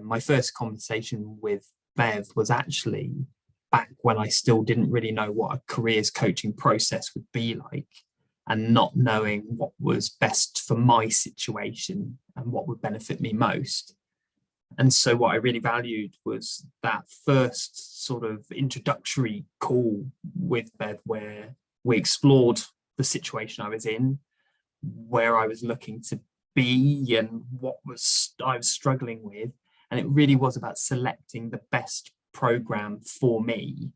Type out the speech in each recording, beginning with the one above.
My first conversation with Bev was actually back when I still didn't really know what a careers coaching process would be like, and not knowing what was best for my situation and what would benefit me most. And so what I really valued was that first sort of introductory call with Bev, where we explored the situation I was in, where I was looking to be, and what I was struggling with. And it really was about selecting the best program for me,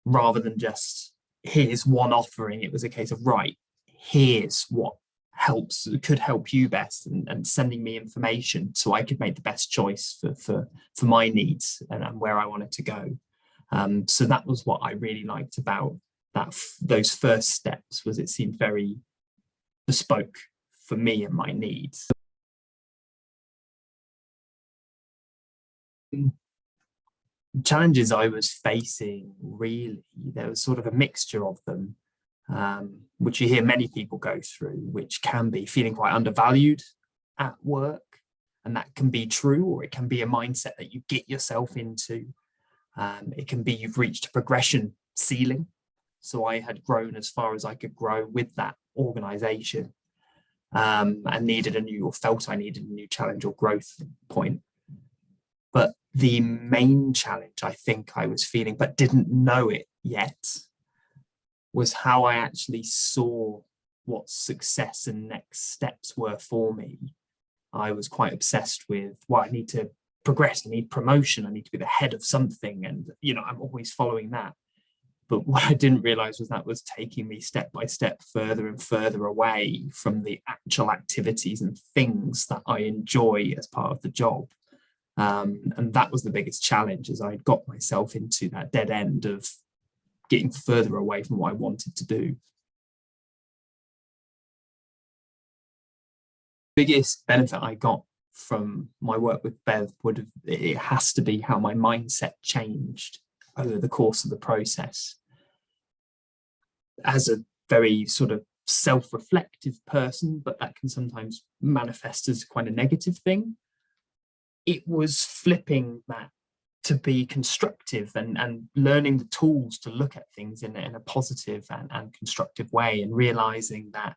rather than just here's one offering. It was a case of, right, here's what could help you best, and sending me information so I could make the best choice for my needs and where I wanted to go. So that was what I really liked about those first steps, was it seemed very bespoke for me and my needs. Challenges I was facing, really, there was sort of a mixture of them, which you hear many people go through, which can be feeling quite undervalued at work. And that can be true, or it can be a mindset that you get yourself into. It can be you've reached a progression ceiling. So I had grown as far as I could grow with that organization, and felt I needed a new challenge or growth point. But the main challenge I think I was feeling, but didn't know it yet, was how I actually saw what success and next steps were for me. I was quite obsessed with, well, I need to progress, I need promotion, I need to be the head of something, and I'm always following that. But what I didn't realize was that was taking me step by step further and further away from the actual activities and things that I enjoy as part of the job. And that was the biggest challenge, as I got myself into that dead end of getting further away from what I wanted to do. Biggest benefit I got from my work with Bev it has to be how my mindset changed over the course of the process. As a very sort of self-reflective person, but that can sometimes manifest as quite a negative thing, it was flipping that to be constructive, and learning the tools to look at things in a positive and constructive way, and realizing that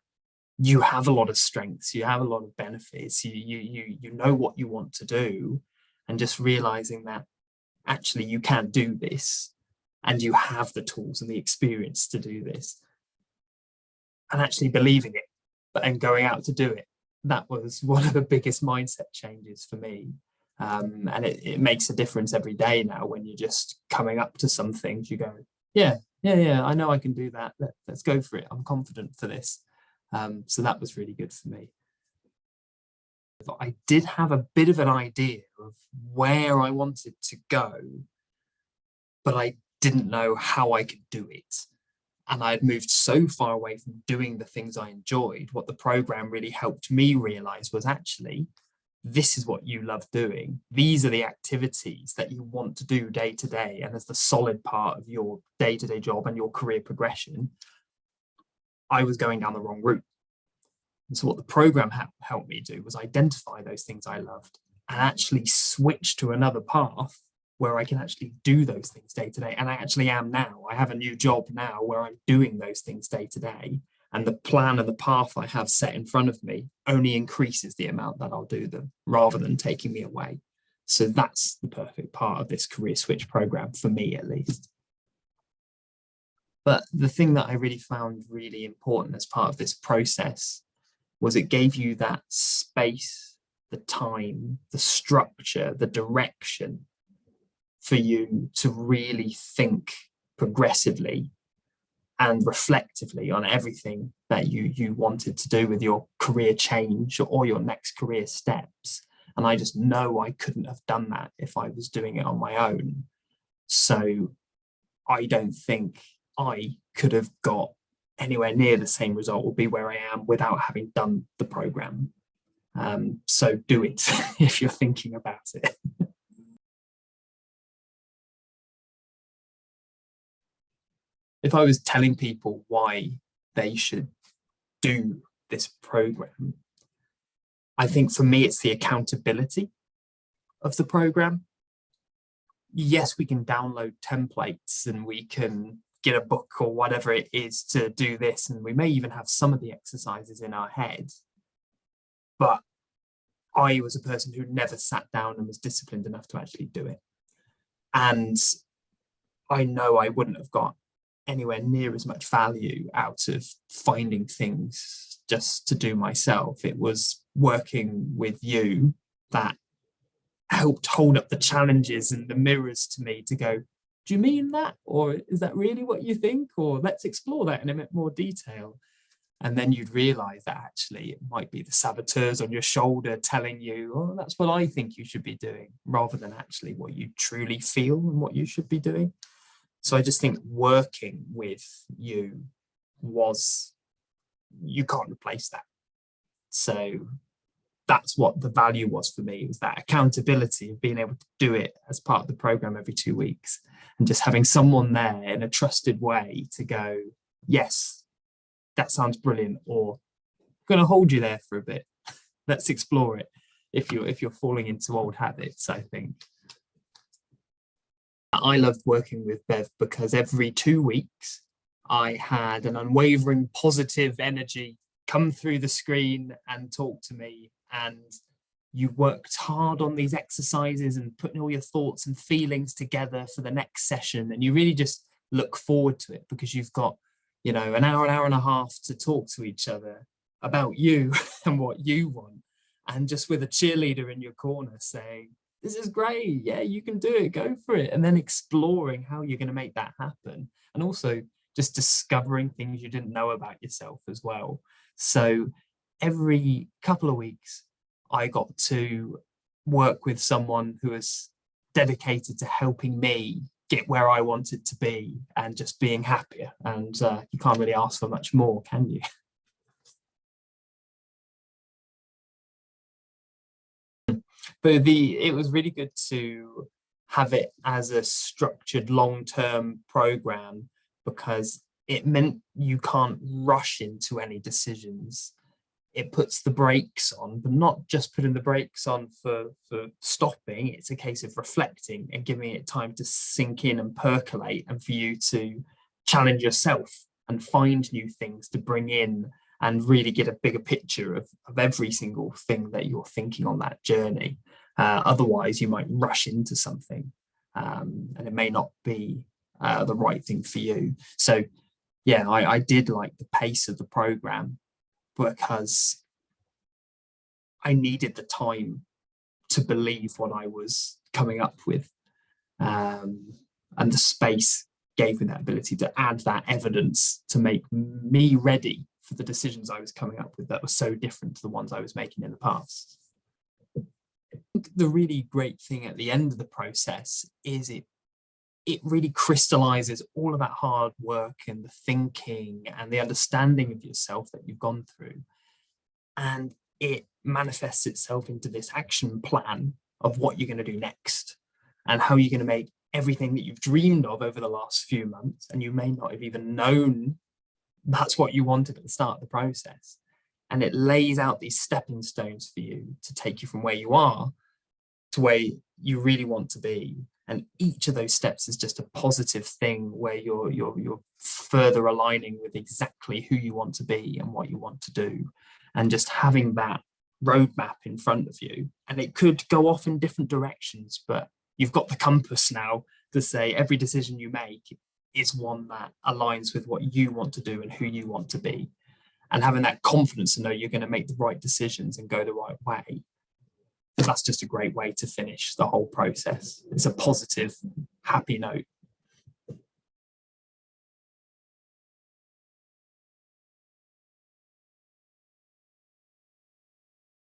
you have a lot of strengths, you have a lot of benefits, you know what you want to do, and just realizing that actually you can do this, and you have the tools and the experience to do this, and actually believing it and going out to do it. That was one of the biggest mindset changes for me. And it makes a difference every day now, when you're just coming up to some things, you go, yeah, I know I can do that. Let's go for it. I'm confident for this. So that was really good for me. I did have a bit of an idea of where I wanted to go, but I didn't know how I could do it. And I had moved so far away from doing the things I enjoyed. What the program really helped me realize was, actually, this is what you love doing. These are the activities that you want to do day to day, and as the solid part of your day-to-day job and your career progression. I was going down the wrong route. And so what the program helped me do was identify those things I loved, and actually switch to another path where I can actually do those things day to day. And I actually am now. I have a new job now where I'm doing those things day to day. And the plan and the path I have set in front of me only increases the amount that I'll do them, rather than taking me away. So that's the perfect part of this career switch program, for me at least. But the thing that I really found really important as part of this process was it gave you that space, the time, the structure, the direction for you to really think progressively and reflectively on everything that you wanted to do with your career change or your next career steps. And I just know I couldn't have done that if I was doing it on my own. So I don't think I could have got anywhere near the same result or be where I am without having done the program. So do it if you're thinking about it. If I was telling people why they should do this program, I think for me, it's the accountability. of the program. Yes, we can download templates and we can get a book or whatever it is to do this, and we may even have some of the exercises in our head, but I was a person who never sat down and was disciplined enough to actually do it. And I know I wouldn't have got anywhere near as much value out of finding things just to do myself. It was working with you that helped hold up the challenges and the mirrors to me to go, do you mean that? Or is that really what you think? Or let's explore that in a bit more detail. And then you'd realize that actually it might be the saboteurs on your shoulder telling you, oh, that's what I think you should be doing, rather than actually what you truly feel and what you should be doing. So I just think working with you you can't replace that. So that's what the value was for me, was that accountability of being able to do it as part of the program every 2 weeks, and just having someone there in a trusted way to go, yes, that sounds brilliant, or I'm going to hold you there for a bit. Let's explore it. If you're falling into old habits, I think. I loved working with Bev because every 2 weeks I had an unwavering positive energy come through the screen and talk to me. And you worked hard on these exercises and putting all your thoughts and feelings together for the next session. And you really just look forward to it because you've got, an hour and a half to talk to each other about you and what you want. And just with a cheerleader in your corner saying, this is great. Yeah, you can do it. Go for it. And then exploring how you're going to make that happen. And also just discovering things you didn't know about yourself as well. So every couple of weeks, I got to work with someone who was dedicated to helping me get where I wanted to be and just being happier. And you can't really ask for much more, can you? But it was really good to have it as a structured long-term program, because it meant you can't rush into any decisions. It puts the brakes on, but not just putting the brakes on for stopping. It's a case of reflecting and giving it time to sink in and percolate, and for you to challenge yourself and find new things to bring in and really get a bigger picture of every single thing that you're thinking on that journey. Otherwise, you might rush into something and it may not be the right thing for you. So yeah, I did like the pace of the program because I needed the time to believe what I was coming up with. And the space gave me that ability to add that evidence to make me ready for the decisions I was coming up with that were so different to the ones I was making in the past. The really great thing at the end of the process is it really crystallizes all of that hard work and the thinking and the understanding of yourself that you've gone through. And it manifests itself into this action plan of what you're going to do next and how you're going to make everything that you've dreamed of over the last few months, and you may not have even known that's what you wanted at the start of the process. And it lays out these stepping stones for you to take you from where you are to where you really want to be. And each of those steps is just a positive thing where you're further aligning with exactly who you want to be and what you want to do. And just having that roadmap in front of you, and it could go off in different directions, but you've got the compass now to say every decision you make is one that aligns with what you want to do and who you want to be. And having that confidence to know you're going to make the right decisions and go the right way. That's just a great way to finish the whole process. It's a positive, happy note.